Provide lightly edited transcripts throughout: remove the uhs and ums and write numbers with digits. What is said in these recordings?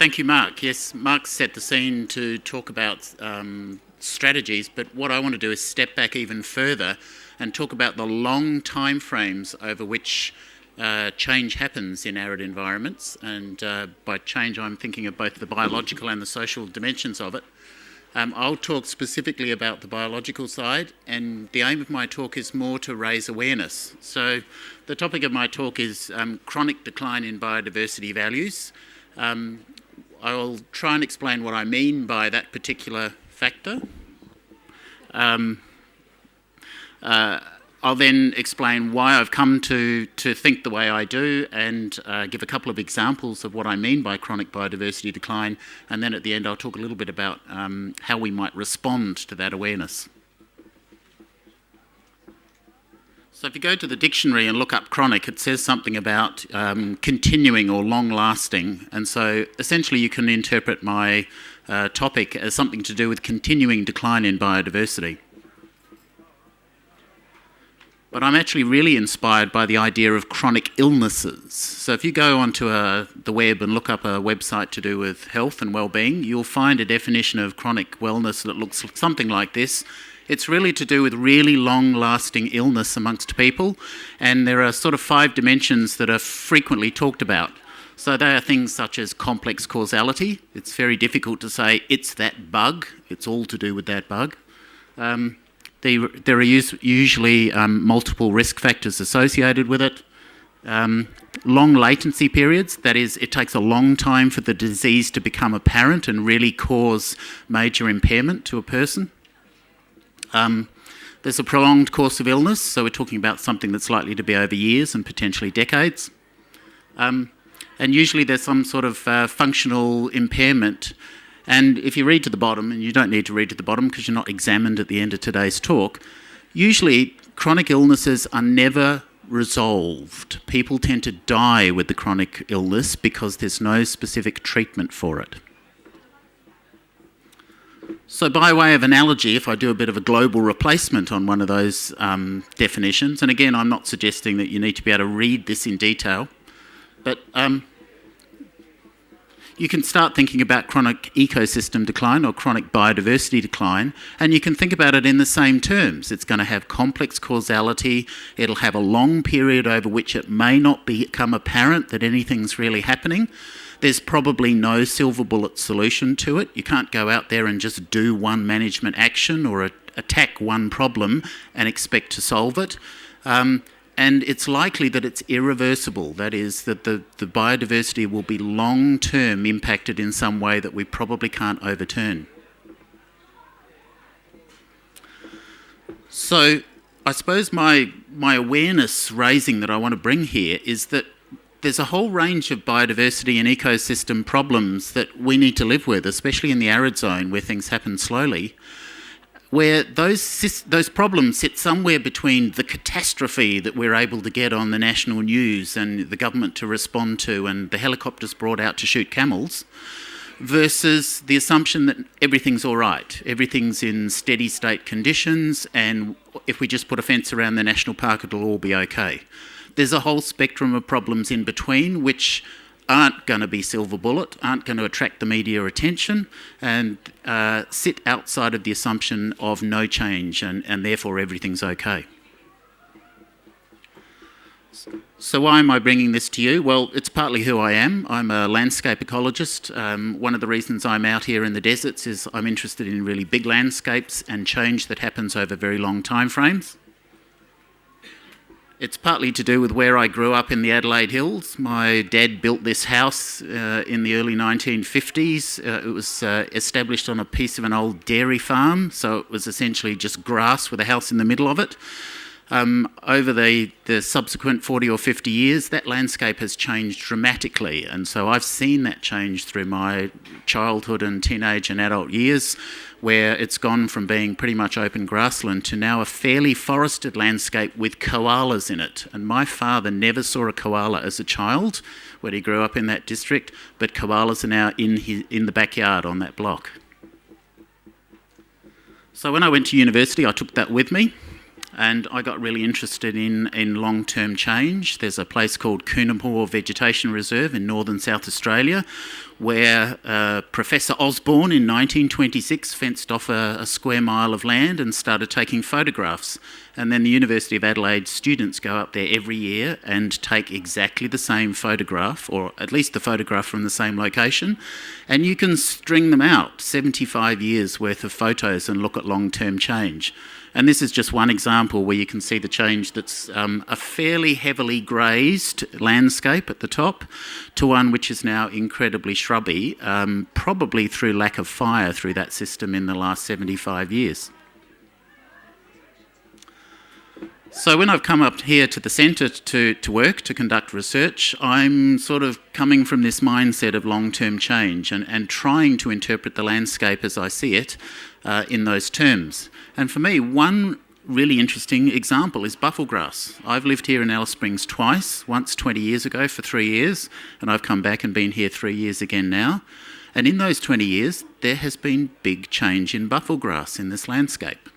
Thank you, Mark. Yes, Mark set the scene to talk about strategies, but what I want to do is step back even further and talk about the long time frames over which change happens in arid environments. And by change, I'm thinking of both the biological and the social dimensions of it. I'll talk specifically about the biological side, and the aim of my talk is more to raise awareness. So the topic of my talk is chronic decline in biodiversity values. I'll try and explain what I mean by that particular factor. I'll then explain why I've come to think the way I do, and give a couple of examples of what I mean by chronic biodiversity decline, and then at the end I'll talk a little bit about how we might respond to that awareness. So if you go to the dictionary and look up chronic, it says something about continuing or long-lasting, and so essentially you can interpret my topic as something to do with continuing decline in biodiversity. But I'm actually really inspired by the idea of chronic illnesses. So if you go onto the web and look up a website to do with health and well-being, you'll find a definition of chronic wellness that looks something like this. It's really to do with really long-lasting illness amongst people, and there are sort of 5 dimensions that are frequently talked about. So they are things such as complex causality. It's very difficult to say it's that bug, it's all to do with that bug. There are usually multiple risk factors associated with it. Long latency periods, that is, it takes a long time for the disease to become apparent and really cause major impairment to a person. There's a prolonged course of illness, so we're talking about something that's likely to be over years and potentially decades. And usually there's some sort of functional impairment. And if you read to the bottom, and you don't need to read to the bottom because you're not examined at the end of today's talk, usually chronic illnesses are never resolved. People tend to die with the chronic illness because there's no specific treatment for it. So by way of analogy, if I do a bit of a global replacement on one of those definitions, and again, I'm not suggesting that you need to be able to read this in detail, but you can start thinking about chronic ecosystem decline or chronic biodiversity decline, and you can think about it in the same terms. It's going to have complex causality, it'll have a long period over which it may not become apparent that anything's really happening. There's probably no silver bullet solution to it. You can't go out there and just do one management action or attack one problem and expect to solve it. And it's likely that it's irreversible. That is, that the biodiversity will be long-term impacted in some way that we probably can't overturn. So I suppose my awareness raising that I want to bring here is that there's a whole range of biodiversity and ecosystem problems that we need to live with, especially in the arid zone where things happen slowly, where those problems sit somewhere between the catastrophe that we're able to get on the national news and the government to respond to and the helicopters brought out to shoot camels, versus the assumption that everything's all right, everything's in steady state conditions, and if we just put a fence around the national park it'll all be okay. There's a whole spectrum of problems in between which aren't going to be silver bullet, aren't going to attract the media attention, and sit outside of the assumption of no change and therefore everything's okay. So why am I bringing this to you? Well, it's partly who I am. I'm a landscape ecologist. One of the reasons I'm out here in the deserts is I'm interested in really big landscapes and change that happens over very long time frames. It's partly to do with where I grew up in the Adelaide Hills. My dad built this house in the early 1950s. It was established on a piece of an old dairy farm, so it was essentially just grass with a house in the middle of it. Over the subsequent 40 or 50 years, that landscape has changed dramatically, and so I've seen that change through my childhood and teenage and adult years, where it's gone from being pretty much open grassland to now a fairly forested landscape with koalas in it. And my father never saw a koala as a child when he grew up in that district, but koalas are now in the backyard on that block. So when I went to university, I took that with me. And I got really interested in long-term change. There's a place called Coonamoor Vegetation Reserve in northern South Australia where Professor Osborne in 1926 fenced off a square mile of land and started taking photographs. And then the University of Adelaide students go up there every year and take exactly the same photograph, or at least the photograph from the same location, and you can string them out, 75 years worth of photos, and look at long-term change. And this is just one example where you can see the change that's a fairly heavily grazed landscape at the top to one which is now incredibly shrubby, probably through lack of fire through that system in the last 75 years. So when I've come up here to the centre to work, to conduct research, I'm sort of coming from this mindset of long-term change and trying to interpret the landscape as I see it in those terms. And for me, one really interesting example is bufflegrass. I've lived here in Alice Springs twice, once 20 years ago for 3 years, and I've come back and been here 3 years again now. And in those 20 years, there has been big change in bufflegrass in this landscape.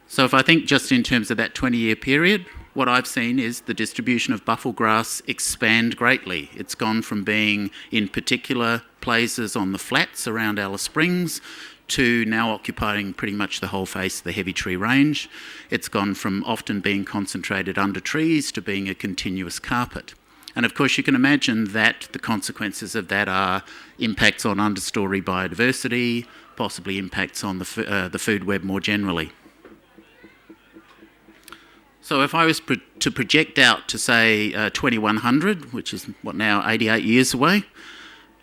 So if I think just in terms of that 20-year period, what I've seen is the distribution of bufflegrass expand greatly. It's gone from being in particular places on the flats around Alice Springs to now occupying pretty much the whole face of the heavy tree range. It's gone from often being concentrated under trees to being a continuous carpet. And of course you can imagine that the consequences of that are impacts on understory biodiversity, possibly impacts on the food web more generally. So if I was to project out to say 2100, which is what now 88 years away,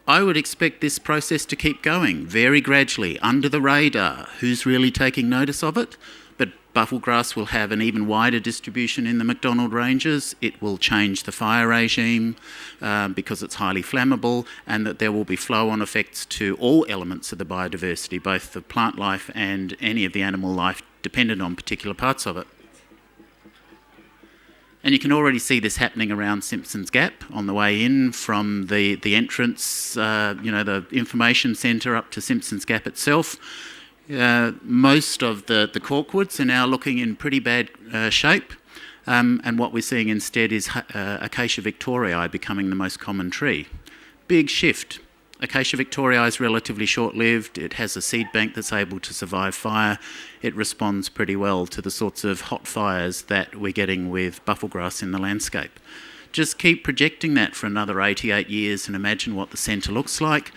I would expect this process to keep going very gradually, under the radar. Who's really taking notice of it? But bufflegrass will have an even wider distribution in the McDonald Ranges. It will change the fire regime because it's highly flammable, and that there will be flow-on effects to all elements of the biodiversity, both the plant life and any of the animal life dependent on particular parts of it. And you can already see this happening around Simpsons Gap on the way in from the entrance, the information centre up to Simpsons Gap itself. Most of the corkwoods are now looking in pretty bad shape, and what we're seeing instead is Acacia victoriae becoming the most common tree. Big shift. Acacia victoriae is relatively short-lived. It has a seed bank that's able to survive fire. It responds pretty well to the sorts of hot fires that we're getting with bufflegrass in the landscape. Just keep projecting that for another 88 years and imagine what the centre looks like.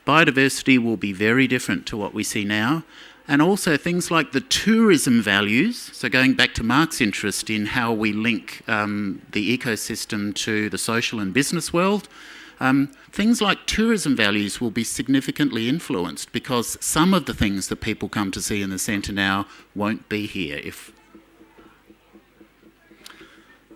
Biodiversity will be very different to what we see now. And also things like the tourism values, so going back to Mark's interest in how we link the ecosystem to the social and business world, things like tourism values will be significantly influenced because some of the things that people come to see in the centre now won't be here.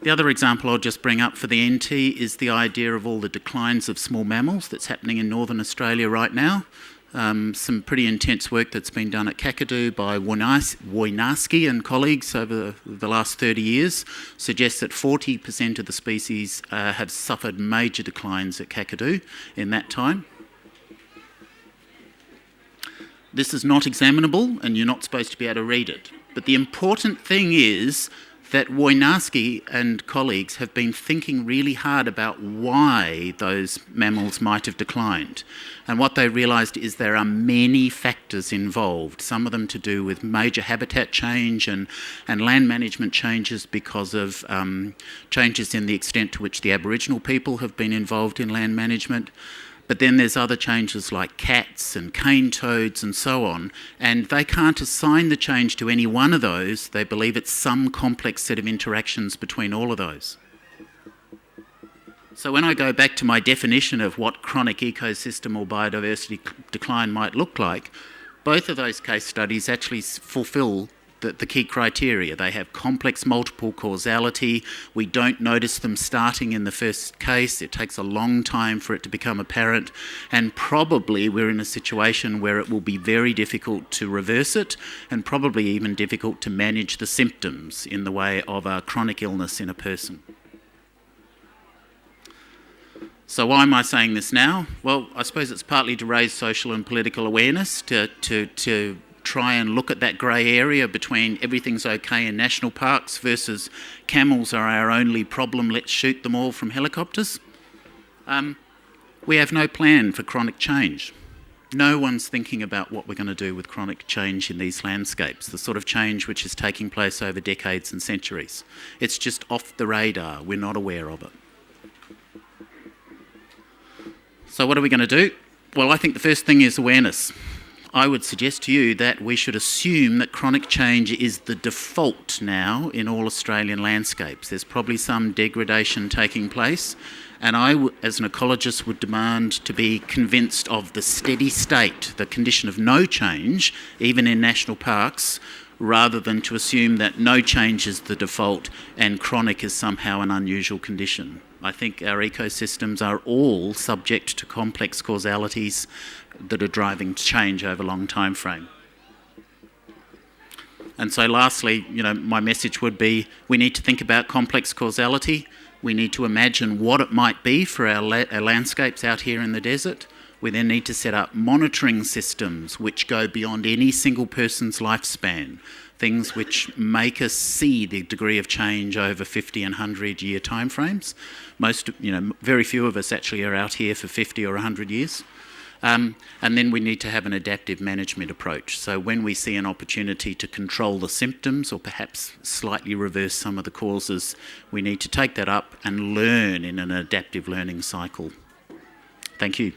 The other example I'll just bring up for the NT is the idea of all the declines of small mammals that's happening in northern Australia right now. Some pretty intense work that's been done at Kakadu by Wojnarski and colleagues over the last 30 years suggests that 40% of the species have suffered major declines at Kakadu in that time. This is not examinable and you're not supposed to be able to read it. But the important thing is that Wojnarski and colleagues have been thinking really hard about why those mammals might have declined. And what they realised is there are many factors involved, some of them to do with major habitat change and land management changes because of changes in the extent to which the Aboriginal people have been involved in land management. But then there's other changes like cats and cane toads and so on, and they can't assign the change to any one of those. They believe it's some complex set of interactions between all of those. So when I go back to my definition of what chronic ecosystem or biodiversity decline might look like, both of those case studies actually fulfil the key criteria. They have complex multiple causality. We don't notice them starting in the first case. It takes a long time for it to become apparent, and probably we're in a situation where it will be very difficult to reverse it and probably even difficult to manage the symptoms in the way of a chronic illness in a person. So why am I saying this now? Well, I suppose it's partly to raise social and political awareness, to try and look at that grey area between everything's okay in national parks versus camels are our only problem, let's shoot them all from helicopters. We have no plan for chronic change. No one's thinking about what we're going to do with chronic change in these landscapes, the sort of change which is taking place over decades and centuries. It's just off the radar. We're not aware of it. So what are we going to do? Well, I think the first thing is awareness. I would suggest to you that we should assume that chronic change is the default now in all Australian landscapes. There's probably some degradation taking place, and I, as an ecologist, would demand to be convinced of the steady state, the condition of no change, even in national parks, rather than to assume that no change is the default and chronic is somehow an unusual condition. I think our ecosystems are all subject to complex causalities that are driving change over a long time frame. And so lastly, my message would be we need to think about complex causality. We need to imagine what it might be for our landscapes out here in the desert. We then need to set up monitoring systems which go beyond any single person's lifespan, things which make us see the degree of change over 50 and 100-year timeframes. Very few of us actually are out here for 50 or 100 years. And then we need to have an adaptive management approach. So when we see an opportunity to control the symptoms or perhaps slightly reverse some of the causes, we need to take that up and learn in an adaptive learning cycle. Thank you.